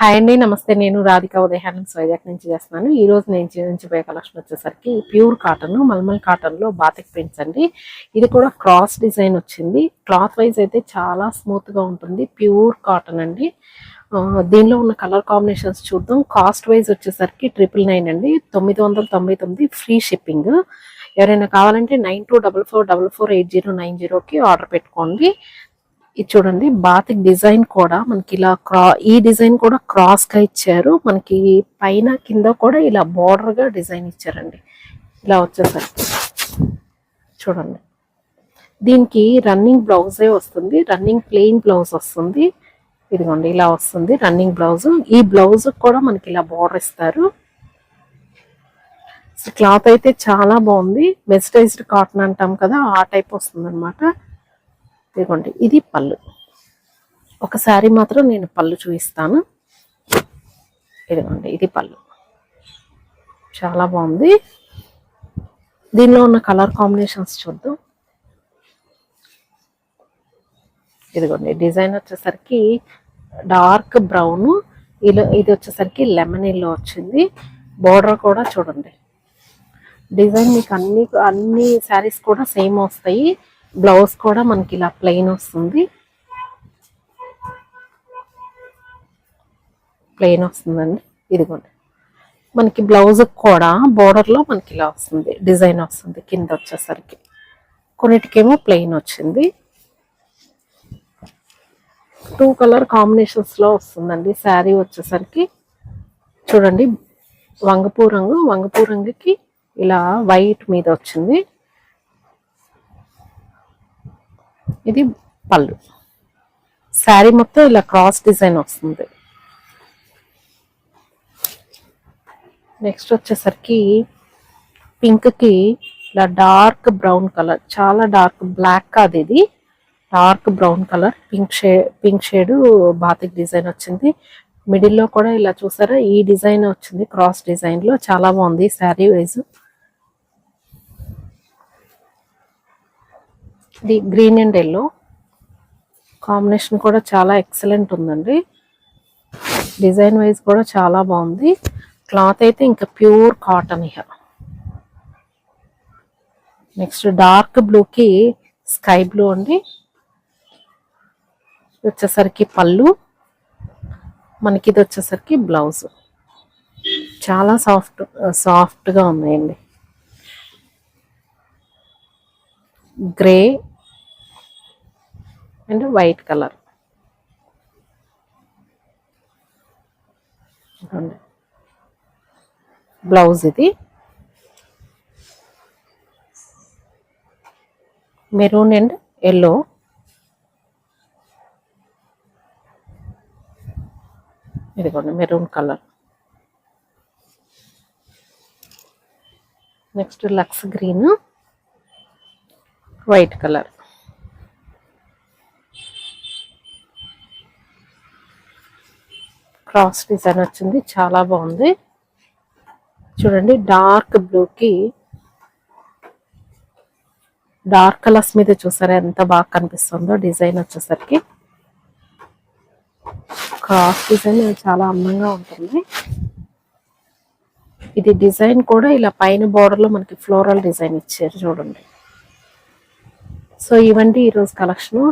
Hi అండి, నమస్తే. నేను రాధిక ఉదయహానం వైజాగ్ నుంచి చేస్తున్నాను. ఈ రోజు నేను చూపించబోయే కలెక్షన్ వచ్చేసరికి ప్యూర్ కాటన్, మల్మల్ కాటన్ లో బాతిక్ ప్రింట్స్ అండి. ఇది కూడా క్రాస్ డిజైన్ వచ్చింది. క్లాత్ వైజ్ అయితే చాలా స్మూత్ గా ఉంటుంది. ప్యూర్ కాటన్ అండి. దీనిలో ఉన్న కలర్ కాంబినేషన్స్ చూద్దాం. కాస్ట్ వైజ్ వచ్చేసరికి 999 అండి, 999 ఫ్రీ షిప్పింగ్. ఎవరైనా కావాలంటే 9244448090కి ఆర్డర్ పెట్టుకోండి. ఇది చూడండి, బాతిక్ డిజైన్ కూడా మనకి ఇలా ఈ డిజైన్ కూడా క్రాస్ గా ఇచ్చారు. మనకి పైన కింద కూడా ఇలా బార్డర్ గా డిజైన్ ఇచ్చారండి. ఇలా వచ్చేసరికి చూడండి, దీనికి రన్నింగ్ బ్లౌజే వస్తుంది. రన్నింగ్ ప్లెయిన్ బ్లౌజ్ వస్తుంది. ఇదిగోండి, ఇలా వస్తుంది రన్నింగ్ బ్లౌజ్. ఈ బ్లౌజ్ కూడా మనకి ఇలా బార్డర్ ఇస్తారు. క్లాత్ అయితే చాలా బాగుంది. మెస్టరైజ్డ్ కాటన్ అంటాం కదా, ఆ టైప్ వస్తుంది అనమాట. ఇదిగోండి, ఇది పళ్ళు. ఒకసారి మాత్రం నేను పళ్ళు చూపిస్తాను. ఇదిగోండి, ఇది పళ్ళు. చాలా బాగుంది. దీనిలో ఉన్న కలర్ కాంబినేషన్స్ చూద్దాం. ఇదిగోండి, డిజైన్ వచ్చేసరికి డార్క్ బ్రౌన్, ఇది వచ్చేసరికి లెమన్ ఎల్లో వచ్చింది. బోర్డర్ కూడా చూడండి. డిజైన్ మీకు అన్ని శారీస్ కూడా సేమ్ వస్తాయి. బ్లౌజ్ కూడా మనకి ఇలా ప్లెయిన్ వస్తుంది. ప్లెయిన్ వస్తుందండి. ఇదిగోండి, మనకి బ్లౌజ్ కూడా బోర్డర్ లో మనకి ఇలా వస్తుంది, డిజైన్ వస్తుంది. కింద వచ్చేసరికి కొన్నిటికేమో ప్లెయిన్ వచ్చింది. 2 కలర్ కాంబినేషన్స్ లో వస్తుందండి శారీ వచ్చేసరికి. చూడండి, వంగపూ రంగుకి ఇలా వైట్ మీద వచ్చింది. ఇది పళ్ళు. శారీ మొత్తం ఇలా క్రాస్ డిజైన్ వస్తుంది. నెక్స్ట్ వచ్చేసరికి పింక్ కి ఇలా డార్క్ బ్రౌన్ కలర్, చాలా డార్క్ బ్లాక్ కాదు, ఇది dark brown colour, pink shade batik design వచ్చింది. మిడిల్లో కూడా ఇలా చూసారా, ఈ డిజైన్ వచ్చింది క్రాస్ డిజైన్ లో. చాలా బాగుంది శారీ వైజ్. ఇది గ్రీన్ అండ్ ఎల్లో కాంబినేషన్ కూడా చాలా ఎక్సలెంట్ ఉందండి. డిజైన్ వైజ్ కూడా చాలా బాగుంది. క్లాత్ అయితే ఇంకా ప్యూర్ కాటన్. ఇక నెక్స్ట్ డార్క్ బ్లూకి స్కై బ్లూ అండి. వచ్చేసరికి పళ్ళు, మనకి ఇది వచ్చేసరికి బ్లౌజ్. చాలా సాఫ్ట్గా ఉన్నాయండి. Grey and white colour. Blouse ఇది మెరూన్ అండ్ ఎల్లో. ఇదిగోండి, maroon colour. Next lux green, white colour. Cross design వచ్చింది, చాలా బాగుంది. చూడండి, డార్క్ బ్లూకి డార్క్ కలర్స్ మీద చూసారా ఎంత బాగా కనిపిస్తుందో డిజైన్ వచ్చేసరికి. క్రాస్ డిజైన్ చాలా అందంగా ఉంటుంది. ఇది డిజైన్ కూడా ఇలా పైన బోర్డర్ లో మనకి ఫ్లోరల్ డిజైన్ ఇచ్చారు చూడండి. సో ఇవండి ఈరోజు collection.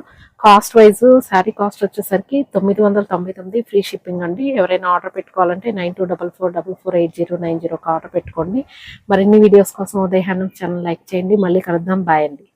Cost wise sari cost వచ్చేసరికి 999 ఫ్రీ షిప్పింగ్ అండి. ఎవరైనా ఆర్డర్ పెట్టుకోవాలంటే 9244448090కి ఆర్డర్ పెట్టుకోండి. మరిన్ని వీడియోస్ కోసం ఉదయహానం ఛానల్ లైక్ చేయండి. మళ్ళీ కలుద్దాం. బాయ్ అండి.